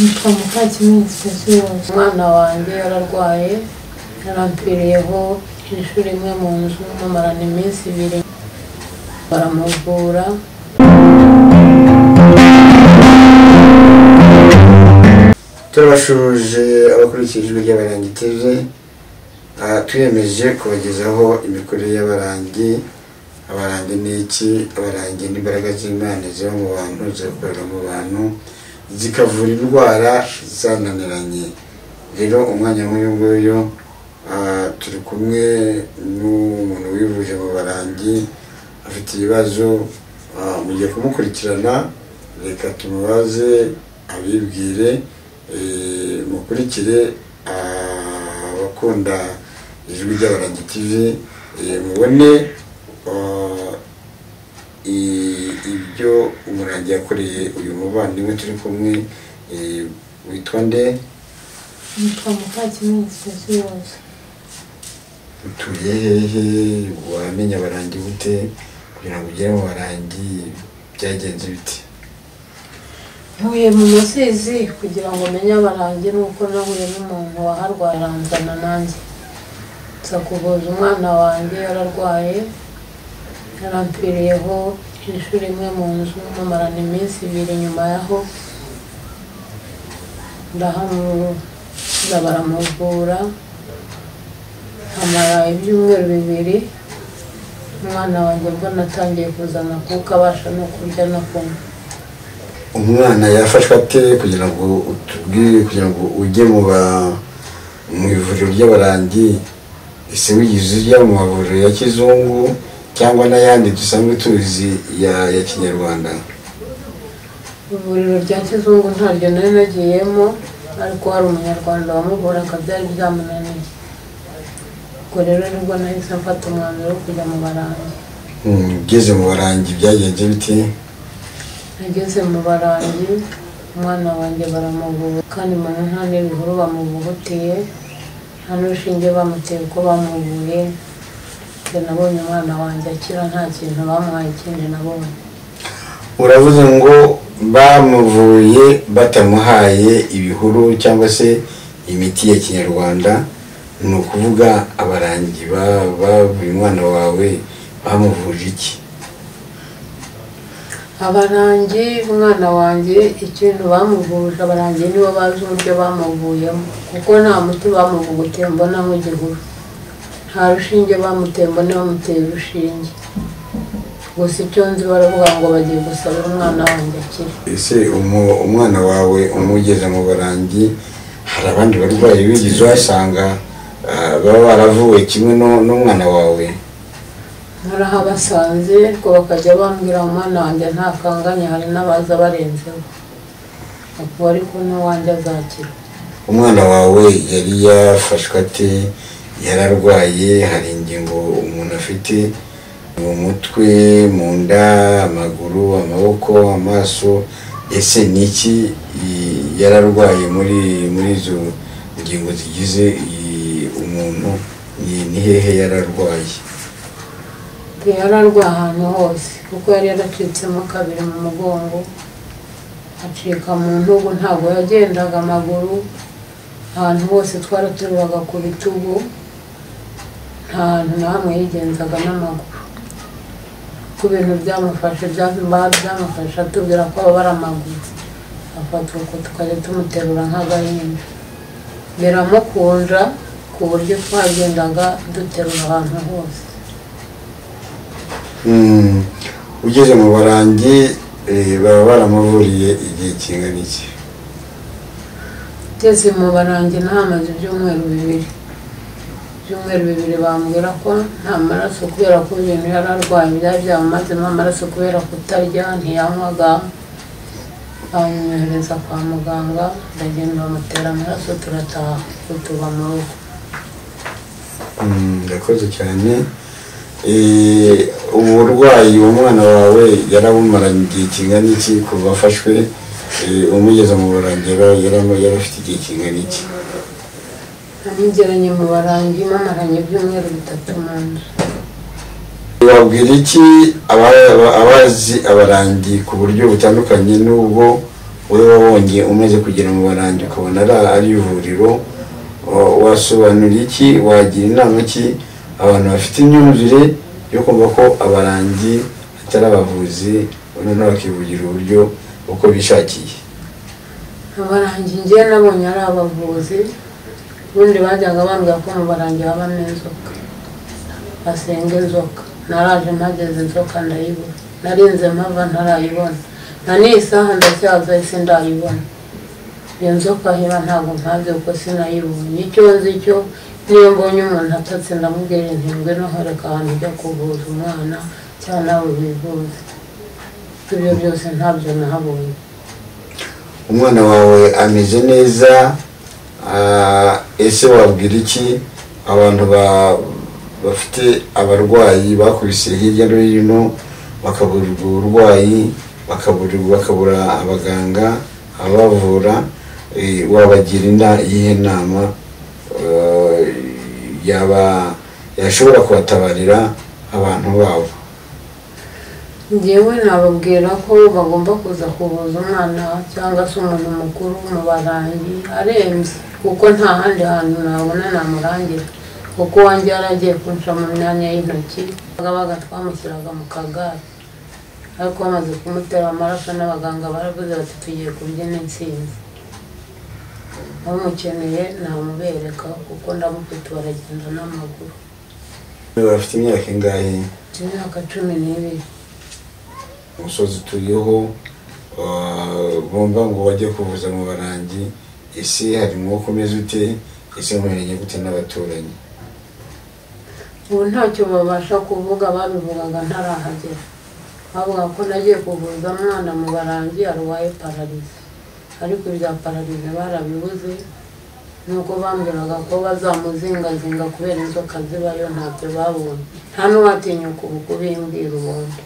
Mukakiminsi yose umwana wanjye yararwaye yarampfiriyeho inshuro imwe mu nzu mumarana iminsi 2 baramuvura. Turabashuje abakurikijwe ry'Abarangi TV, twiyemeje kubagezaho imikorere y'abarangi. Abarangi ni iki? Abarangi ni imbaraga z'Imana ziba mu bantu, zikorera mu bantu, zikavura indwara zananiranye. Rero umwanya nk'uyu nguyu turi kumwe n'umuntu wivuje mu barangi, afite ibibazo, mugiye kumukurikirana. Reka tumubaze abibwire, mukurikire abakunda ijwi ry'Abarangi TV, mubone ibyo umurangi yakoreye uyu muvandimwe turi kumwe. Witwa nde? Nitwa Mukakiminsi yose. Utuye hehe? Wamenye abarangi gute? Kugira ngo ugere mu barangi byagenze bite? Ntuye mu Musizi kugira ngo menye abarangi, nuko nahuye n'umuntu waharwaye aranzana nanjye nza kuvuza umwana wanjye yararwaye yarampfiriyeho inshuro imwe mu nzu mumarana iminsi 2. Nyuma yaho baramuvura amara ibyumweru 2. Umwana wanjye mbona atangiye kuzana kuko abasha no kurya no kunywa. Umwana yafashwe ate kugira ngo utubwire, kugira ngo ujye mu ivuriro ry'abarangi? Ese wigize ujya mu mavuriro ya kizungu cyangwa n'ayandi dusanzwe tuzi ya kinyarwanda? Ivuriro rya kizungu ntaryo nari nagiyemo, ariko hari umunyarwanda wamuvuraga byari byamunaniye. Ubwo rero nibwo nahise mfata umwanzuro wo kujya mu barangi. Ugeze mu barangi byagenze bite? Nageze mu barangi umwana wanjye baramuvura, kandi mbona nta n'ibihuru bamuvuhutiye, nta n'urushinge bamuteye uko bamuvuye. Nabonye umwana wanjye akira, nta kintu bamuhaye ikindi nabonye. Uravuze ngo bamuvuye batamuhaye ibihuru cyangwa se imiti ya kinyarwanda, ni ukuvuga abarangi bavuye umwana wawe bamuvuje iki? Abarangi umwana wanjye ikintu bamuvuje, abarangi nibo bazi uburyo bamuvuyemo, kuko nta muti bamuvugutiye mbona nk'igihuru, nta rushinge bamuteye mbona bamuteye urushinge. Gusa icyo nzi baravuga ngo bagiye gusabira umwana wanjye akire. Ese umwana wawe umugeze mu barangi, hari abandi barwayi bigize uhasanga baba baravuwe kimwe n'umwana wawe? Narahabasanze, ariko bakajya bambwira umwana wanjye ntakanganye, hari n'abaza barenzeho, ariko n'uwanjye azakira. Umwana wawe yari yafashwe ate? Yararwaye? Hari ingingo umuntu afite mu mutwe, mu nda, amaguru, amaboko, amaso? Ese niki yararwaye muri izo ngingo zigize umuntu? Ni hehe yararwaye? Yararwaye ahantu hose, kuko yari yaracitsemo 2 mu mugongo, acika mu ntugu, ntabwo yagendaga amaguru. Ahantu hose twarateruraga ku bitugu, nta hantu na hamwe yigenzaga n'amaguru. Ku bintu byamufashe byamufashe atubwira ko ababara amaguru, afatwa uko tukajya tumuterura nk'agahinja, biramukunja ku buryo twagendaga duterura ahantu hose. Ugeze mu barangi baba baramuvuriye igihe kingana iki? Ugeze mu barangi ntamaze ibyumweru 2. Bambwira ko nta maraso, kubera ko ibintu yararwaye byari byamumazemo amaraso, kubera kutarya ntiyanywaga. Banyohereza kwa muganga, ndagenda bamutera amaraso, turataha tuba mu rugo. Ndakoze cyane. Uburwayi umwana wawe yarabumaranye igihe kingana iki kuva afashwe umugeza mu barangi? Yari afite igihe kingana iki? Namugeranye mu barangi mamaranye ibyumweru 3 mu nzu. Wabwira iki abazi abarangi ku buryo butandukanye n'ubwo wowe wabonye umaze kugera mu Barangi ukabona ari ivuriro, wasobanura iki, wagira inama ki abantu bafite imyumvire yo kumva ko Abarangi atari abavuzi noneho bakivugira uburyo uko bishakiye? Abarangi njye nabonye ari abavuzi, ubundi bajyaga bambwira ko mu Barangi habamo inzoka, basenga inzoka. Naraje mpageze inzoka ndayibona, narinze mpava ntarayibona, na n'isaha ndacyaza isi ndayibona. Iyo nzoka hiba ntabwo mpaze uko sinayibonye. Icyo nzi cyo niyo mbonye umuntu atatse ndamubwira nti ngwino horeka ahantu ujya kuvuza umwana cyangwa nawe wivuze. Ibyo byose ntabyo nahabonye. Umwana wawe ameze neza, ese wabwira iki abantu bafite abarwayi bakubise hirya no hino bakaburirwa uburwayi, bakabura abaganga abavura, wabagira iyihe nama yashobora kubatabarira abantu babo? Njyewe nababwira ko bagomba kuza kuvuza umwana cyangwa se umuntu mukuru mu Barangi arembye, kuko nta handi hantu nabona namurangira, kuko wanjye yaragiye kunca mu myanya y'intoki, baga twamushyiraga mu kagare, ariko bamaze kumutera amaraso n'abaganga baravuze bati tugiye kubyina intsinzi. Abamukeneye namubereka kuko ndamufite baragenda n'amaguru. Bafite imyaka ingahe? Imyaka 12. Umusozi turiho bumva ngo bajye kuvuza mu Barangi, ese hari umwuka umeze ute? Ese mumenye gute n'abaturanyi? Ubu ntacyo babasha kuvuga, babivugaga ntarahagera. Bavuga ko nagiye kuvuza umwana mu Barangi arwaye pararize, ariko ibya pararize barabibuze, nuko bambwiraga ko bazamuzingazinga kubera inzoka zibayo, ntabyo babonye. Nta n'uwatinyuka ubu kubimbwira ubundi.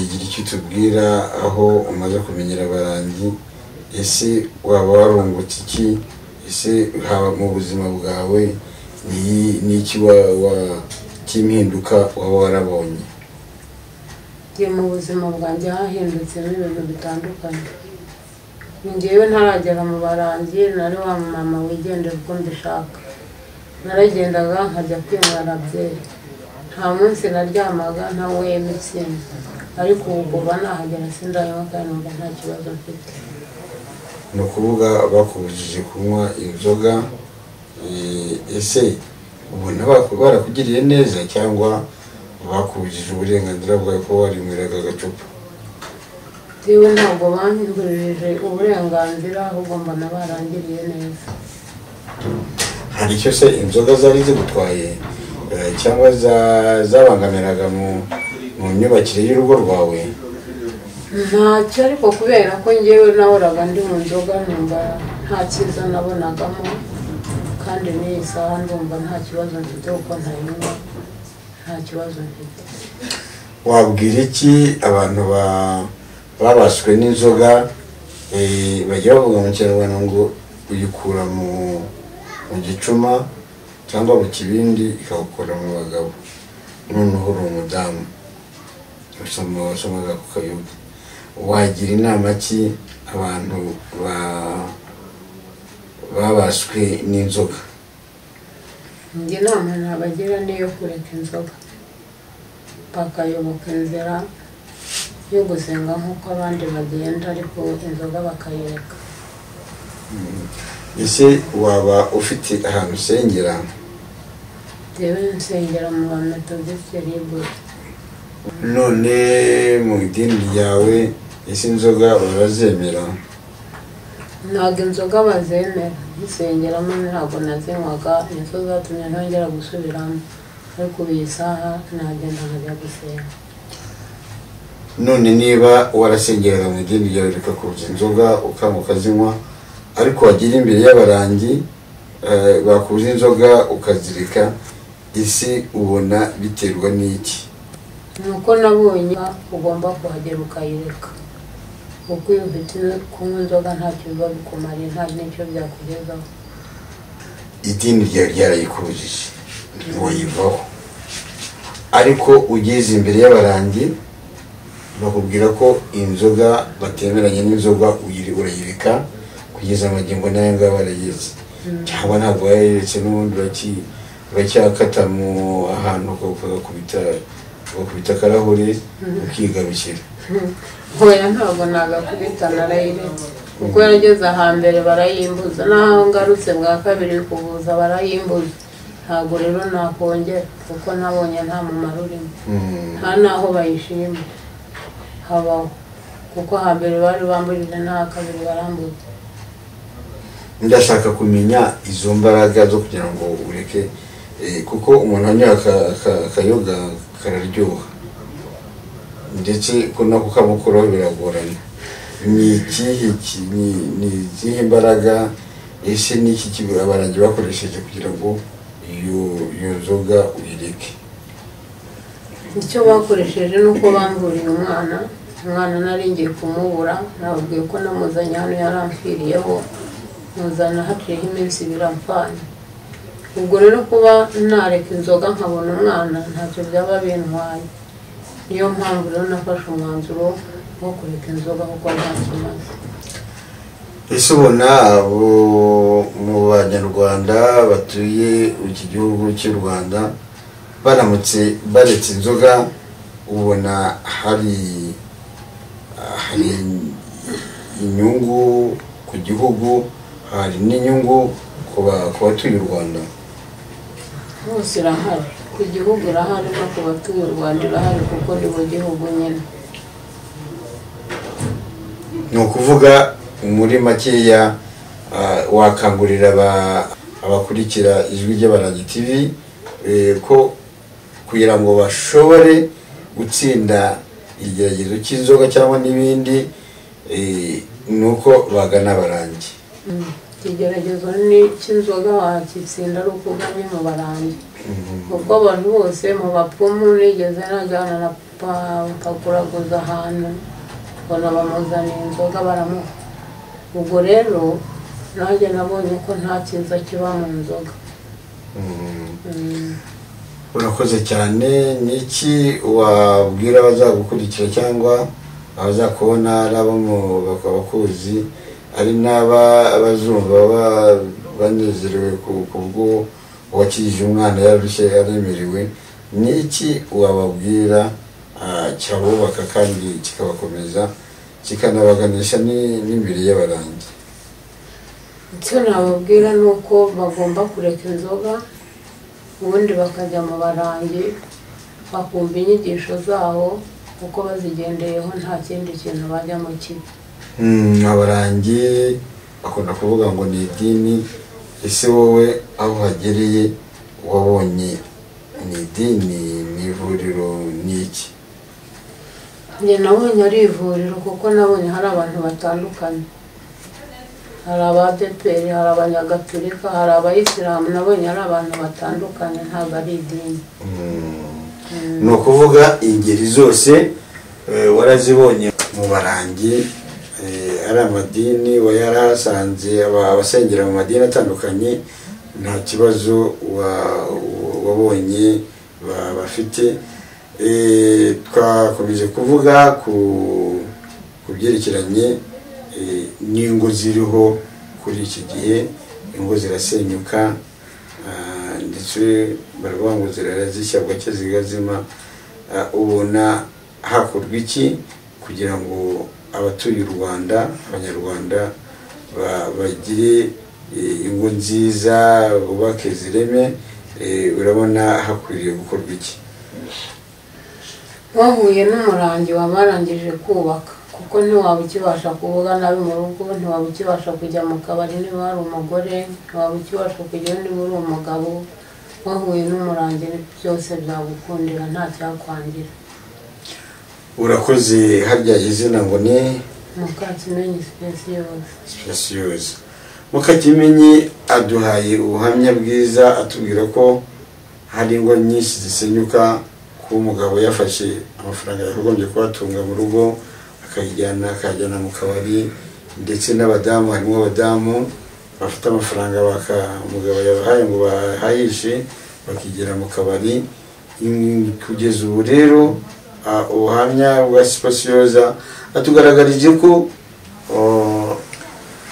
Gira icyo tubwira aho umaze kumenyera Abarangi, ese waba warungutse iki? Ese mu buzima bwawe ni iki cy'impinduka waba warabonye? Mu buzima bwanjye hahindutse ibintu bitandukanye. Njyewe ntaragera mu Barangi nari wa mama wigendera uko mbishaka, naragendaga nkajya kwinywera byeri, nta munsi naryamaga ntanyweye mitsingi, ariko ubu nahagera sindanywa kandi numva nta kibazo mfite. Ni ukuvuga bakubujije kunywa inzoga, ese ubona barakugiriye neza cyangwa bakubujije uburenganzira bwawe ko warinyweraga agacupa? Yewe ntabwo banyigurije uburenganzira, ahubwo mbona barangiriye neza. Hari icyo se inzoga zari zigutwaye cyangwa zabangamiraga mu myubakire y'urugo rwawe? Ntacyo, ariko kubera ko njyewe nahoraga ndi mu nzoga numva nta cyiza nabonagamo, kandi n'iyi saha ndumva nta kibazo mfite kuko ntayinywa, nta kibazo mfite. Wabwira iki abantu babaswe n'inzoga? Bajya bavuga mu Kinyarwanda ngo uyikura mu gicuma cyangwa mu kibindi ikawukura mu bagabo, noneho uri umudamu wasomaga ku Kayubi, wagira inama ki abantu babaswe n'inzoga? Njye inama nabagira niyo kureka inzoga, bakayoboka inzira yo gusenga nk'uko abandi bagenda, ariko inzoga bakayireka. Ese waba ufite ahantu usengera? Njyewe nsengera mu Bametodiste Libre. None mu idini ryawe ese inzoga barazemera? Ntabwo inzoga bazemera, nsengeramo ntabwo nazinywaga, nizo zatumye ntongera gusubiramo, ariko ubu iyi saha nagenda nkajya gusenga. None niba warasengeraga mu idini ryawe rikakubuza inzoga ukanga ukazinywa, ariko wagira imbere y'Abarangi bakubuza inzoga ukazirika, ese ubona biterwa n'iki? Nuko nabonye ugomba kuhagera ukayireka, kuko iyo ufite kunywa inzoga ntacyo biba bikumariye, nta n'icyo byakugezaho. Idini ryawe ryarayikubujije ntiwayivaho, ariko ugeze imbere y'Abarangi bakubwira ko inzoga batemeranye n'inzoga urayireka kugeza amagingo nayo ngabo barayizi, cyangwa ntabwo wayiretse n'ubundi uracyakata mu ahantu ugakubita akarahuri ukigarukira. Hoya ntabwo nagakubita narayiretse kuko yarageze ahambere barayimbuza, naho ngarutse bwa kabiri kuvuza barayimbuza, ntabwo rero nakongera kuko nabonye nta mumaro urimo, nta naho bayishima habaho kuko hambere bari bamburije nta kabiri barambuza. Ndashaka kumenya izo mbaraga zo kugira ngo ureke, kuko umuntu anywa akayoga kararyoha ndetse ko nako kamukuraho biragorana. Ni izihe mbaraga ese n'iki abarangi bakoresheje kugira ngo iyo nzoga uyireke? Icyo bakoresheje nuko bamburiye umwana nari ngiye kumubura, nababwiye ko namuzanye hano yaramfiriyeho, muzana haciyeho iminsi ibiri amfanye. Ubwo rero kuba nareka inzoga nkabona umwana ntacyo byaba bintwaye, niyo mpamvu rero nafashe umwanzuro wo kureka inzoga kuko nta kimaze. Ese ubona mu banyarwanda batuye iki gihugu cy'u Rwanda baramutse baretse inzoga, ubona hari inyungu ku gihugu, hari n'inyungu ku batuye u Rwanda? Hose irahari, ku gihugu irahari no ku batuye u Rwanda irahari kuko ni mu gihugu nyine. Ni ukuvuga muri makeya wakangurira abakurikira ijwi ry'Abarangi TV ko kugira ngo bashobore gutsinda igeragezo cy'inzoga cyangwa n'ibindi nuko bagana Abarangi. Ikigeragezo ni cy'inzoga wakitsinda ari uko uganye mu Barangi, kuko abantu bose mu bapfumu nigeze najyana na pakuraguza ahantu mbona bamuzaniye inzoga baramuha. Ubwo rero nanjye nabonye ko nta cyiza kiba mu nzoga. Urakoze cyane. Niki wabwira abazagukurikira cyangwa abazakubona ari abo bakuzi ari n'abazumva banezerewe kubwo wakijije umwana yarushye yaremerewe, niki wababwira cyabubaka kandi kikabakomeza kikanabaganisha n'imbere y'Abarangi? Icyo nababwira ni uko bagomba kureka inzoga ubundi bakajya mu Barangi bakumva inyigisho zaho kuko bazigendeyeho nta kindi kintu bajyamo kibi. Abarangi bakunda kuvuga ngo ni idini. Ese wowe aho hagereye wabonye ni idini, ni ivuriro, ni iki? Njye nabonye ari ivuriro kuko nabonye hari abantu batandukanye, hari abadeperi, hari abanyagatulika, hari abayisilamu, nabonye ari abantu batandukanye, ntabwo ari idini. Ni ukuvuga ingeri zose warazibonye mu Barangi, ari amadini wayarasanze abasengera mu madini atandukanye, nta kibazo wabonye bafite. Twakomeje kuvuga ku byerekeranye n'ingo ziriho kuri iki gihe. Ingo zirasenyuka ndetse baravuga ngo zirarazishya bwacya zigazima. Ubona hakorwa iki kugira ngo abatuye u Rwanda, abanyarwanda bagire ingo nziza, bubake zireme? Urabona hakwiriye gukorwa iki? Wahuye n'umurangi wabarangije kubaka, kuko ntiwaba ukibasha kuvuga nabi mu rugo, ntiwaba ukibasha kujya mu kabari niba ari umugore, ntiwaba ukibasha kujya niba uri umugabo. Wahuye n'umurangi byose byagukundira, nta cyakwangira. Urakoze. Harya izina ngo ni Mukakimenyi Speciose. Mukakimenyi aduhaye ubuhamya bwiza atubwira ko hari ingo nyinshi zisenyuka, ko umugabo yafashe amafaranga yakagombye kubatunga mu rugo akajyana mu kabari, ndetse n'abadamu, harimo abadamu bafite amafaranga umugabo yabahaye ngo bahahishe bakigera mu kabari. Kugeza ubu rero ubuhamya bwa Specioza atugaragarije ko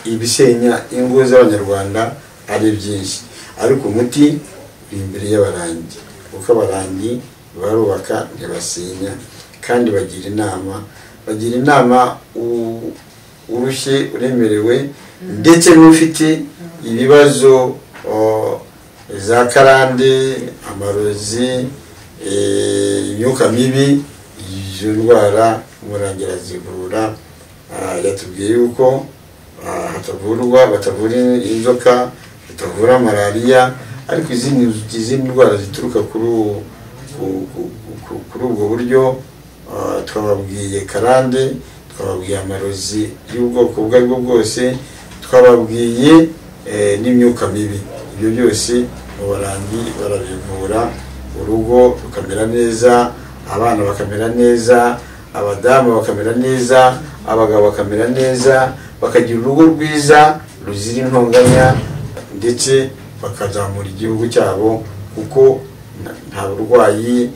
ibisenya ingo z'abanyarwanda ari byinshi, ariko umuti uri imbere y'abarangi, kuko abarangi barubaka ntibasenya, kandi bagira inama urushye uremerewe ndetse n'ufite ibibazo za karande, amarozi, imyuka mibi, izo ndwara umurangi arazivura. Yatubwiye yuko batavura inzoka, batavura malariya, ariko izindi ndwara zituruka kuri ubwo buryo. Twababwiye karande, twababwiye amarozi y'ubwoko ubwo aribwo bwose, twababwiye n'imyuka mibi. Ibyo byose abarangi barabivura, urugo rukamera neza, abana bakamera neza, abadamu bakamera neza, abagabo bakamera neza, bakagira urugo rwiza ruzira intonganya, ndetse bakazamura igihugu cyabo, kuko nta burwayi,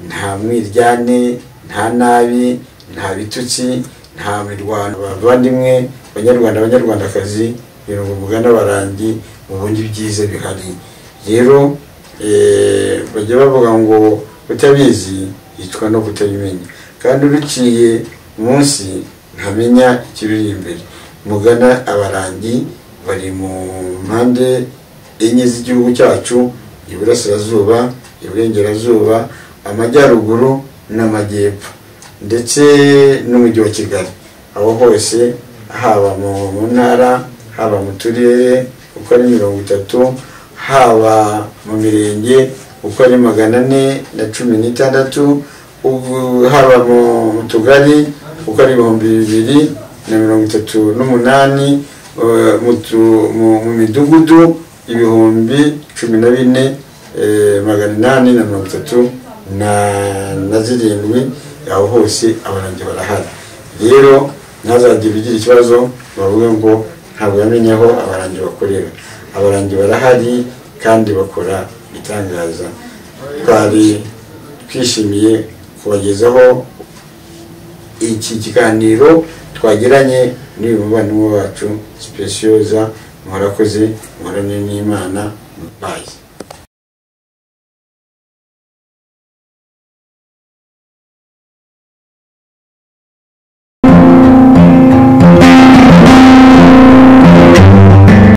nta mwiryane, nta nabi, nta bitutsi, nta mirwano. Bavandimwe banyarwanda, banyarwandakazi, kugira ngo mugane abarangi mubone ibyiza bihari. Rero bajya bavuga ngo utabizi yicwa no kutabimenya, kandi uruciye munsi ntamenya ikiruri imbere. Mugana abarangi bari mu mpande enye z'igihugu cyacu: iburasirazuba, iburengerazuba, amajyaruguru n'amajyepfo, ndetse n'umujyi wa Kigali. Aho hose, haba mu ntara, haba mu turere uko ari 30, haba mu mirenge uko ari 416, haba mu tugari uko ari 2038, mu midugudu 14,837. Aho hose abarangi barahari. Rero ntazagire ugira ikibazo bavuga ngo ntabwo yamenye aho abarangi bakorera. Abarangi barahari kandi bakora ibitangaza. Twari twishimiye kubagezaho iki kiganiro twagiranye n'uyu muvandimwe wacu Specioza. Murakoze, muhorane n'Imana. Bye.